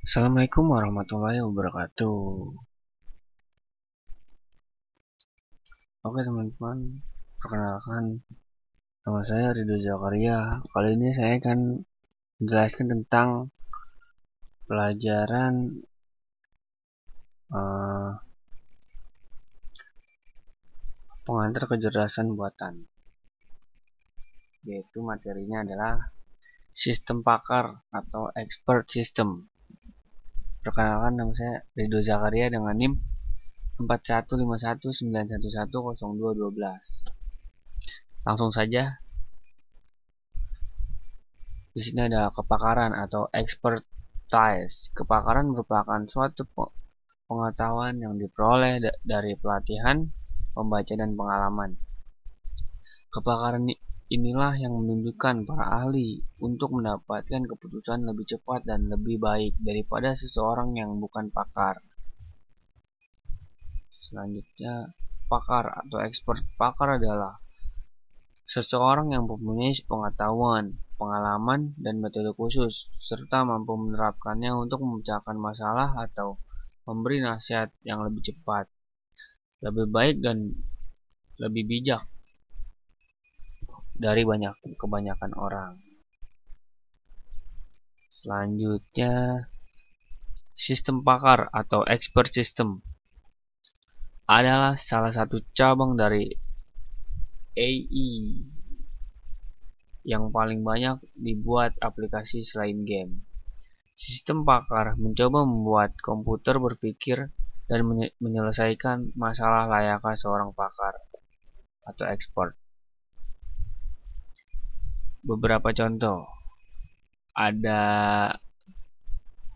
Assalamualaikum warahmatullahi wabarakatuh. Oke teman-teman, perkenalkan nama saya Ridho Zakaria. Kali ini saya akan menjelaskan tentang pelajaran pengantar kecerdasan buatan. Yaitu materinya adalah sistem pakar atau expert system. Perkenalkan, nama saya Ridho Zakaria dengan NIM 415191102212. Langsung saja. Di sini ada kepakaran atau expertise. Kepakaran merupakan suatu pengetahuan yang diperoleh dari pelatihan, membaca, dan pengalaman. Kepakaran inilah yang menunjukkan para ahli untuk mendapatkan keputusan lebih cepat dan lebih baik daripada seseorang yang bukan pakar. Selanjutnya, pakar atau expert. Pakar adalah seseorang yang mempunyai pengetahuan, pengalaman, dan metode khusus, serta mampu menerapkannya untuk memecahkan masalah atau memberi nasihat yang lebih cepat, lebih baik, dan lebih bijak dari kebanyakan orang. Selanjutnya, sistem pakar atau expert system adalah salah satu cabang dari AI yang paling banyak dibuat aplikasi selain game. Sistem pakar mencoba membuat komputer berpikir dan menyelesaikan masalah layaknya seorang pakar atau expert. Beberapa contoh, ada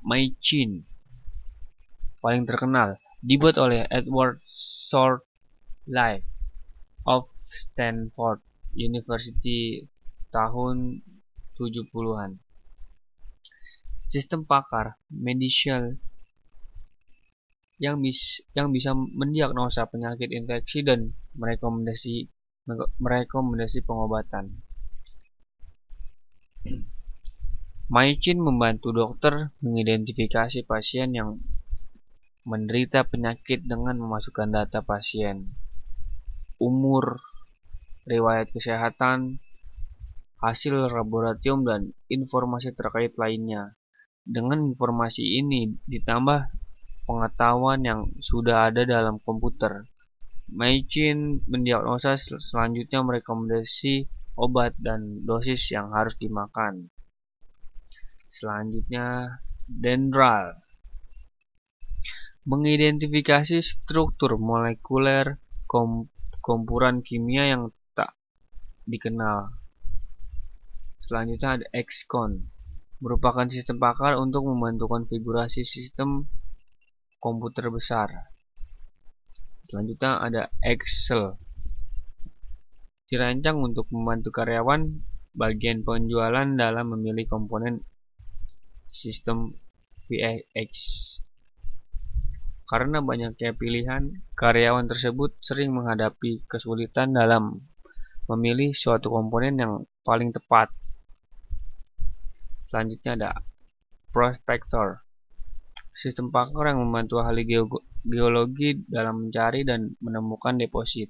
Machine, paling terkenal, dibuat oleh Edward Shortlife of Stanford University tahun 70-an. Sistem pakar medicial yang bisa mendiagnosa penyakit infeksi dan merekomendasi pengobatan. Machine membantu dokter mengidentifikasi pasien yang menderita penyakit dengan memasukkan data pasien, umur, riwayat kesehatan, hasil laboratorium, dan informasi terkait lainnya. Dengan informasi ini ditambah pengetahuan yang sudah ada dalam komputer, Machine mendiagnosa, selanjutnya merekomendasi obat dan dosis yang harus dimakan. Selanjutnya, Dendral mengidentifikasi struktur molekuler kompuran kimia yang tak dikenal. Selanjutnya ada XCON, merupakan sistem pakar untuk membantu konfigurasi sistem komputer besar. Selanjutnya ada Excel, dirancang untuk membantu karyawan bagian penjualan dalam memilih komponen sistem VX. Karena banyaknya pilihan, karyawan tersebut sering menghadapi kesulitan dalam memilih suatu komponen yang paling tepat. Selanjutnya ada Prospector, sistem pakar yang membantu ahli geologi dalam mencari dan menemukan deposit.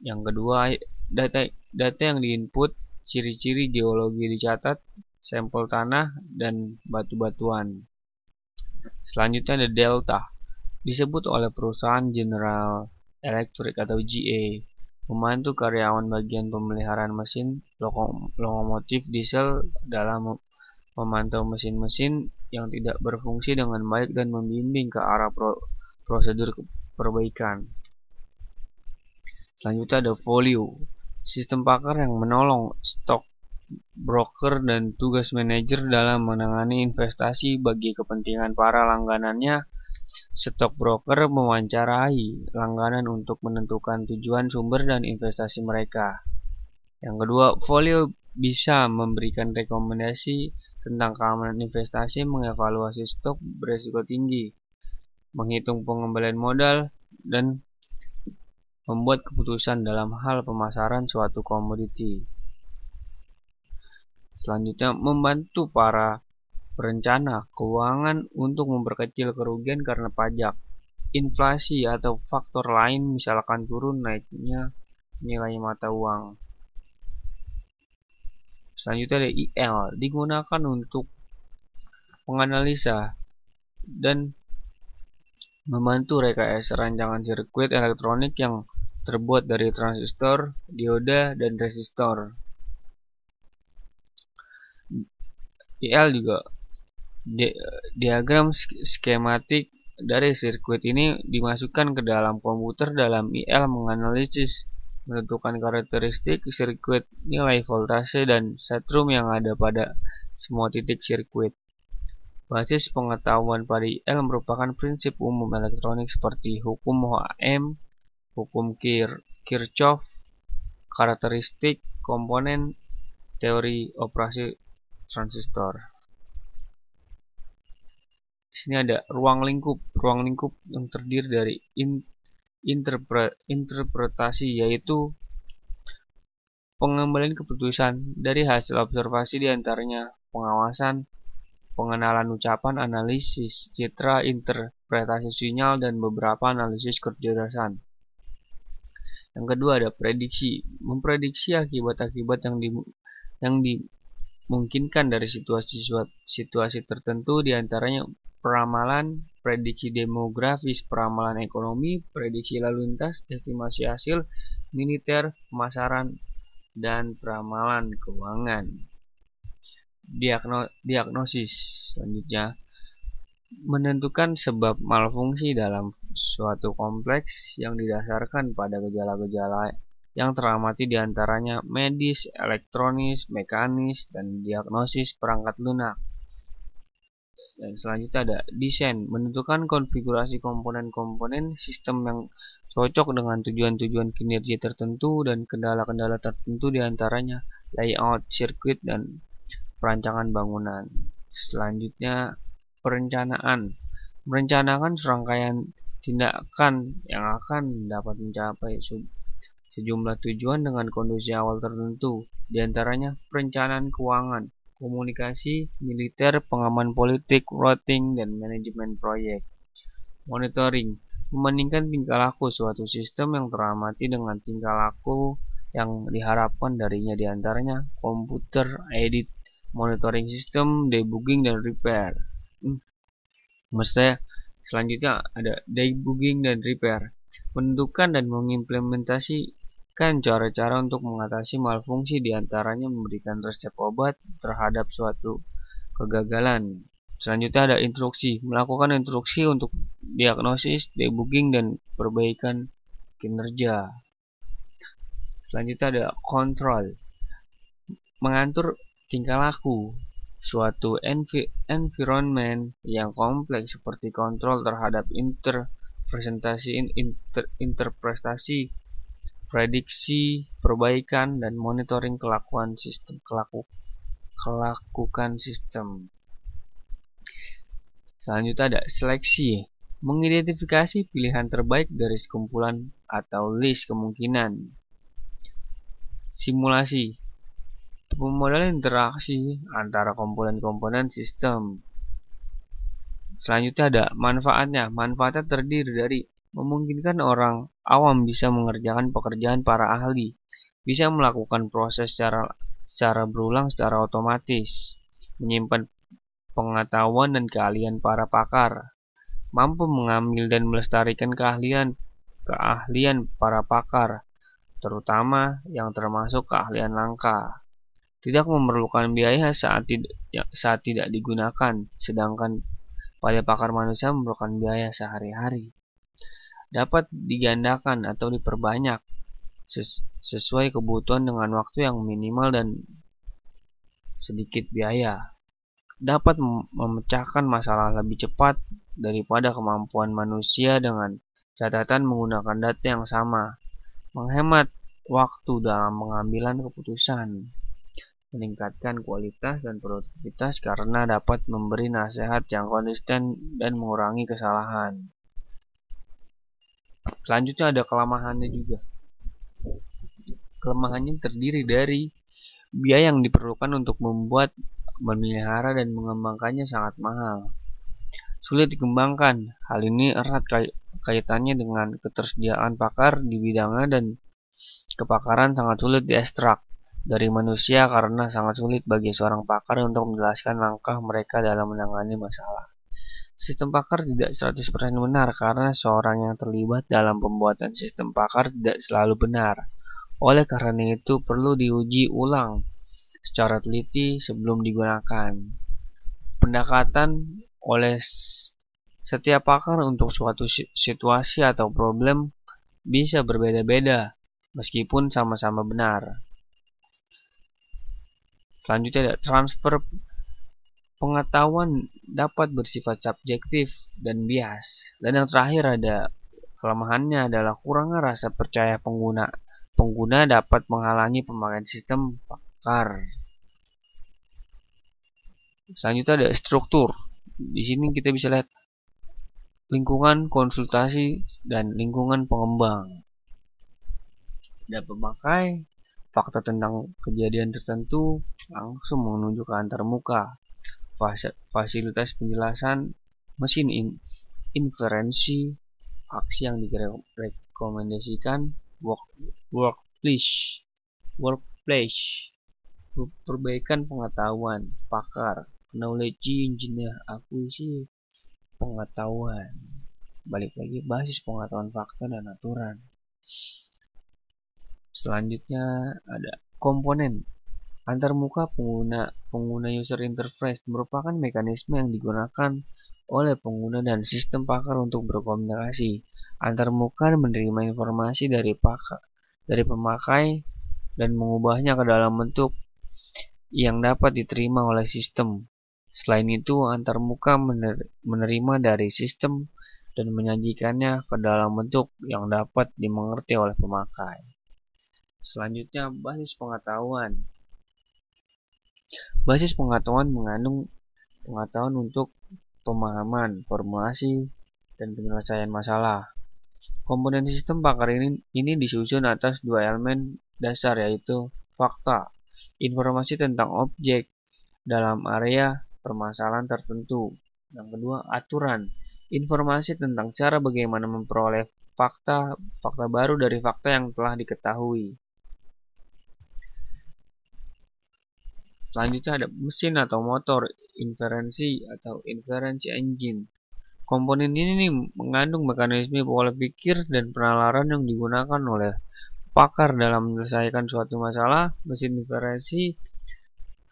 Yang kedua, data yang diinput, ciri-ciri geologi dicatat, sampel tanah, dan batu-batuan. Selanjutnya ada Delta, disebut oleh perusahaan General Electric atau GE, membantu karyawan bagian pemeliharaan mesin lokomotif diesel dalam memantau mesin-mesin yang tidak berfungsi dengan baik dan membimbing ke arah prosedur perbaikan. Selanjutnya ada Folio, sistem pakar yang menolong stock broker dan tugas manajer dalam menangani investasi bagi kepentingan para langganannya. Stock broker mewawancarai langganan untuk menentukan tujuan sumber dan investasi mereka. Yang kedua, Folio bisa memberikan rekomendasi tentang keamanan investasi, mengevaluasi stok berisiko tinggi, menghitung pengembalian modal, dan membuat keputusan dalam hal pemasaran suatu komoditi. Selanjutnya, membantu para berencana keuangan untuk memperkecil kerugian karena pajak, inflasi atau faktor lain misalkan turun naiknya nilai mata uang. Selanjutnya ada IL, digunakan untuk menganalisa dan membantu rekayasa rancangan sirkuit elektronik yang terbuat dari transistor, dioda, dan resistor. IL juga diagram skematik dari sirkuit ini dimasukkan ke dalam komputer. Dalam IL menganalisis menentukan karakteristik sirkuit, nilai voltase, dan setrum yang ada pada semua titik sirkuit. Basis pengetahuan pada IL merupakan prinsip umum elektronik seperti hukum Ohm, hukum Kirchhoff, karakteristik komponen, teori operasi transistor. Di sini ada ruang lingkup yang terdiri dari interpretasi, yaitu pengembalian keputusan dari hasil observasi, diantaranya pengawasan, pengenalan ucapan, analisis citra, interpretasi sinyal, dan beberapa analisis kecerdasan. Yang kedua ada prediksi, memprediksi akibat-akibat yang dimungkinkan dari situasi tertentu, diantaranya peramalan, prediksi demografis, peramalan ekonomi, prediksi lalu lintas, estimasi hasil militer, pemasaran, dan peramalan keuangan. Diagnosis selanjutnya menentukan sebab malfungsi dalam suatu kompleks yang didasarkan pada gejala-gejala yang teramati, diantaranya medis, elektronis, mekanis, dan diagnosis perangkat lunak. Dan selanjutnya ada desain, menentukan konfigurasi komponen-komponen sistem yang cocok dengan tujuan-tujuan kinerja tertentu dan kendala-kendala tertentu, diantaranya layout, sirkuit, dan perancangan bangunan. Selanjutnya perencanaan, merencanakan serangkaian tindakan yang akan dapat mencapai sejumlah tujuan dengan kondisi awal tertentu, diantaranya perencanaan keuangan, komunikasi, militer, pengaman politik, routing, dan manajemen proyek. Monitoring, membandingkan tingkah laku suatu sistem yang teramati dengan tingkah laku yang diharapkan darinya, diantaranya komputer aided monitoring system, debugging, dan repair. Selanjutnya ada debugging dan repair, menentukan dan mengimplementasikan cara-cara untuk mengatasi malfungsi, diantaranya memberikan resep obat terhadap suatu kegagalan. Selanjutnya ada instruksi, melakukan instruksi untuk diagnosis, debugging, dan perbaikan kinerja. Selanjutnya ada kontrol, mengatur tingkah laku suatu environment yang kompleks seperti kontrol terhadap interpretasi, prediksi, perbaikan, dan monitoring kelakukan sistem. Selanjutnya ada seleksi, mengidentifikasi pilihan terbaik dari sekumpulan atau list kemungkinan. Simulasi, pemodelan interaksi antara komponen-komponen sistem. Selanjutnya ada manfaatnya. Manfaatnya terdiri dari memungkinkan orang awam bisa mengerjakan pekerjaan para ahli, bisa melakukan proses secara berulang secara otomatis, menyimpan pengetahuan dan keahlian para pakar, mampu mengambil dan melestarikan keahlian para pakar, terutama yang termasuk keahlian langka. Tidak memerlukan biaya saat tidak digunakan, sedangkan pada pakar manusia memerlukan biaya sehari-hari. Dapat digandakan atau diperbanyak sesuai kebutuhan dengan waktu yang minimal dan sedikit biaya. Dapat memecahkan masalah lebih cepat daripada kemampuan manusia dengan catatan menggunakan data yang sama. Menghemat waktu dalam pengambilan keputusan. Meningkatkan kualitas dan produktivitas karena dapat memberi nasihat yang konsisten dan mengurangi kesalahan. Selanjutnya ada kelemahannya juga. Kelemahannya terdiri dari biaya yang diperlukan untuk membuat memelihara dan mengembangkannya sangat mahal. Sulit dikembangkan. Hal ini erat kaitannya dengan ketersediaan pakar di bidangnya, dan kepakaran sangat sulit diekstrak dari manusia karena sangat sulit bagi seorang pakar untuk menjelaskan langkah mereka dalam menangani masalah. Sistem pakar tidak 100% benar karena seorang yang terlibat dalam pembuatan sistem pakar tidak selalu benar. Oleh karena itu perlu diuji ulang secara teliti sebelum digunakan. Pendekatan oleh setiap pakar untuk suatu situasi atau problem bisa berbeda-beda meskipun sama-sama benar. Selanjutnya ada transfer pengetahuan dapat bersifat subjektif dan bias. Dan yang terakhir ada kelemahannya adalah kurangnya rasa percaya pengguna. Pengguna dapat menghalangi pemakaian sistem pakar. Selanjutnya ada struktur. Di sini kita bisa lihat lingkungan konsultasi dan lingkungan pengembang. Ada pemakai, fakta tentang kejadian tertentu langsung menuju ke antarmuka. Fasilitas penjelasan, mesin inferensi, aksi yang direkomendasikan, workplace, perbaikan pengetahuan, pakar, knowledge engineer, akuisisi pengetahuan. Balik lagi basis pengetahuan fakta dan aturan. Selanjutnya ada komponen. Antarmuka pengguna user interface merupakan mekanisme yang digunakan oleh pengguna dan sistem pakar untuk berkomunikasi. Antarmuka menerima informasi dari pemakai dan mengubahnya ke dalam bentuk yang dapat diterima oleh sistem. Selain itu, antarmuka menerima dari sistem dan menyajikannya ke dalam bentuk yang dapat dimengerti oleh pemakai. Selanjutnya, basis pengetahuan. Basis pengetahuan mengandung pengetahuan untuk pemahaman, formulasi, dan penyelesaian masalah. Komponen sistem pakar ini disusun atas dua elemen dasar, yaitu fakta, informasi tentang objek dalam area permasalahan tertentu. Yang kedua, aturan, informasi tentang cara bagaimana memperoleh fakta baru dari fakta yang telah diketahui. Selanjutnya ada mesin atau motor, inferensi atau inference engine. Komponen ini mengandung mekanisme pola pikir dan penalaran yang digunakan oleh pakar dalam menyelesaikan suatu masalah. Mesin inferensi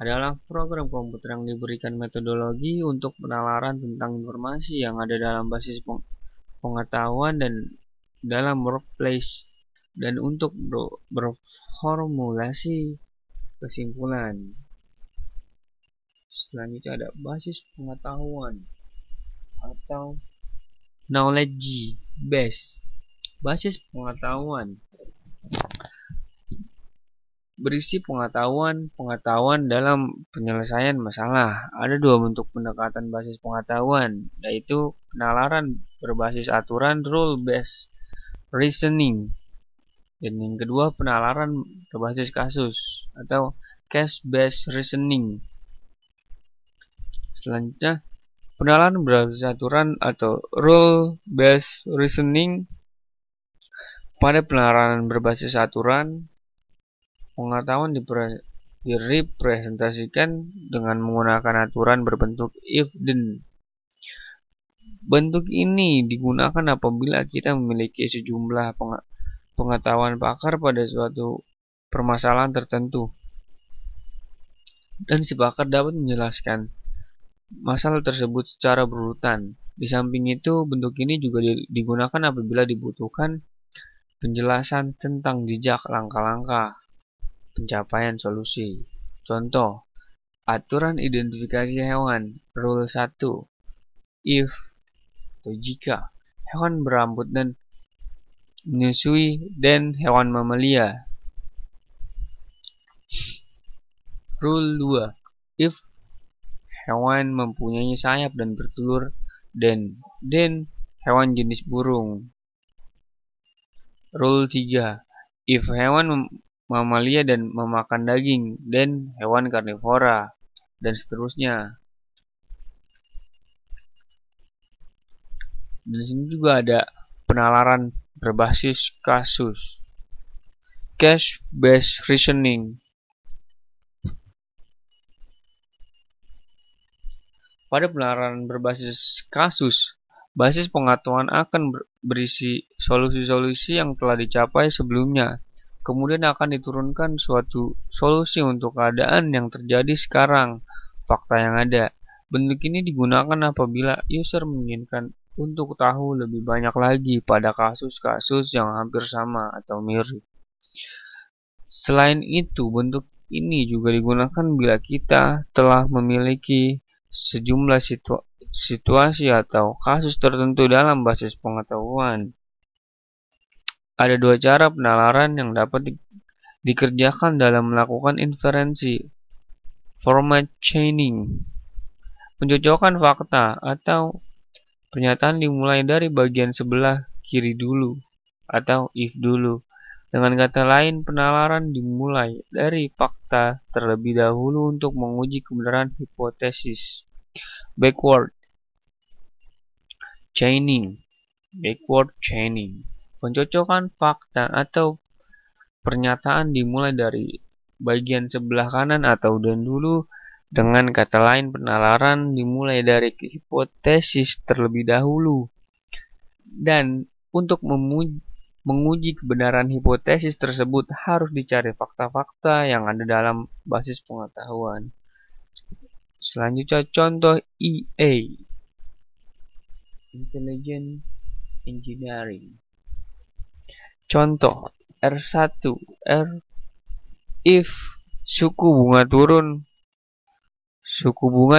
adalah program komputer yang diberikan metodologi untuk penalaran tentang informasi yang ada dalam basis pengetahuan dan dalam workplace dan untuk berformulasi kesimpulan. Selanjutnya ada basis pengetahuan atau knowledge base. Basis pengetahuan berisi pengetahuan dalam penyelesaian masalah. Ada dua bentuk pendekatan basis pengetahuan, yaitu penalaran berbasis aturan rule based reasoning, dan yang kedua penalaran berbasis kasus atau case based reasoning. Selanjutnya, penalaran berbasis aturan atau rule based reasoning. Pada penalaran berbasis aturan, pengetahuan direpresentasikan dengan menggunakan aturan berbentuk if-then. Bentuk ini digunakan apabila kita memiliki sejumlah pengetahuan pakar pada suatu permasalahan tertentu, dan si pakar dapat menjelaskan masalah tersebut secara berurutan. Di samping itu, bentuk ini juga digunakan apabila dibutuhkan penjelasan tentang jejak langkah-langkah pencapaian solusi. Contoh, aturan identifikasi hewan, rule 1, if atau jika hewan berambut dan menyusui dan hewan mamalia. Rule 2, if hewan mempunyai sayap dan bertelur, dan hewan jenis burung. Rule 3, if hewan mamalia dan memakan daging, dan hewan karnivora. dan seterusnya. Dan di sini juga ada penalaran berbasis kasus, case-based reasoning. Pada penalaran berbasis kasus, basis pengetahuan akan berisi solusi-solusi yang telah dicapai sebelumnya. Kemudian akan diturunkan suatu solusi untuk keadaan yang terjadi sekarang, fakta yang ada. Bentuk ini digunakan apabila user menginginkan untuk tahu lebih banyak lagi pada kasus-kasus yang hampir sama atau mirip. Selain itu, bentuk ini juga digunakan bila kita telah memiliki sejumlah situasi atau kasus tertentu dalam basis pengetahuan. Ada dua cara penalaran yang dapat dikerjakan dalam melakukan inferensi. Format chaining, pencocokan fakta atau pernyataan dimulai dari bagian sebelah kiri dulu atau if dulu. Dengan kata lain, penalaran dimulai dari fakta terlebih dahulu untuk menguji kebenaran hipotesis. Backward chaining, pencocokan fakta atau pernyataan dimulai dari bagian sebelah kanan atau dan dulu. Dengan kata lain, penalaran dimulai dari hipotesis terlebih dahulu. Dan untuk menguji kebenaran hipotesis tersebut harus dicari fakta-fakta yang ada dalam basis pengetahuan. Selanjutnya contoh EA, Intelligent Engineering. Contoh R1, if suku bunga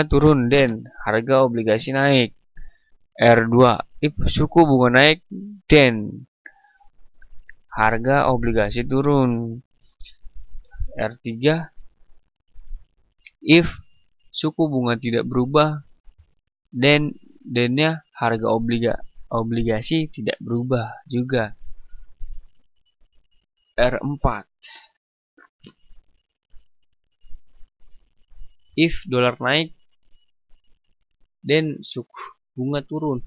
turun dan harga obligasi naik. R2, if suku bunga naik dan harga obligasi turun. R3, if suku bunga tidak berubah dan harga obligasi tidak berubah juga. R4, if dolar naik dan suku bunga turun.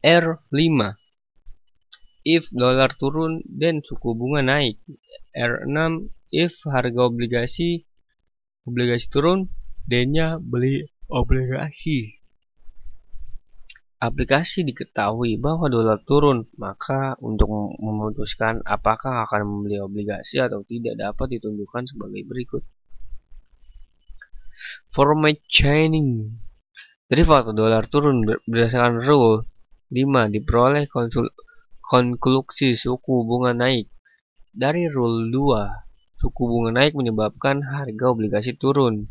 R5, if dolar turun dan suku bunga naik. R6, if harga obligasi turun dan beli obligasi. Aplikasi diketahui bahwa dolar turun, maka untuk memutuskan apakah akan membeli obligasi atau tidak dapat ditunjukkan sebagai berikut. Format chaining, dari fakta dolar turun berdasarkan rule 5 diperoleh konklusi suku bunga naik. Dari rule 2, suku bunga naik menyebabkan harga obligasi turun.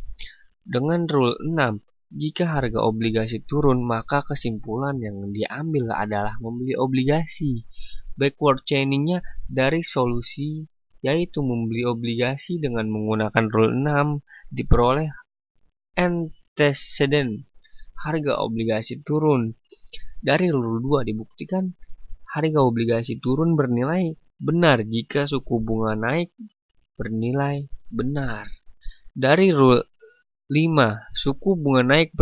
Dengan rule 6, jika harga obligasi turun, maka kesimpulan yang diambil adalah membeli obligasi. Backward chainingnya dari solusi, yaitu membeli obligasi dengan menggunakan rule 6 diperoleh antecedent, harga obligasi turun. Dari rule 2 dibuktikan harga obligasi turun bernilai benar jika suku bunga naik bernilai benar. Dari rule 5, suku bunga naik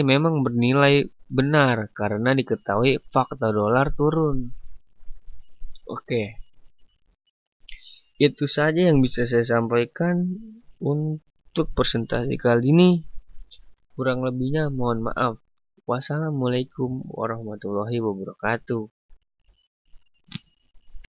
memang bernilai benar karena diketahui fakta dolar turun. Oke. Itu saja yang bisa saya sampaikan untuk presentasi kali ini. Kurang lebihnya mohon maaf. Wassalamualaikum warahmatullahi wabarakatuh.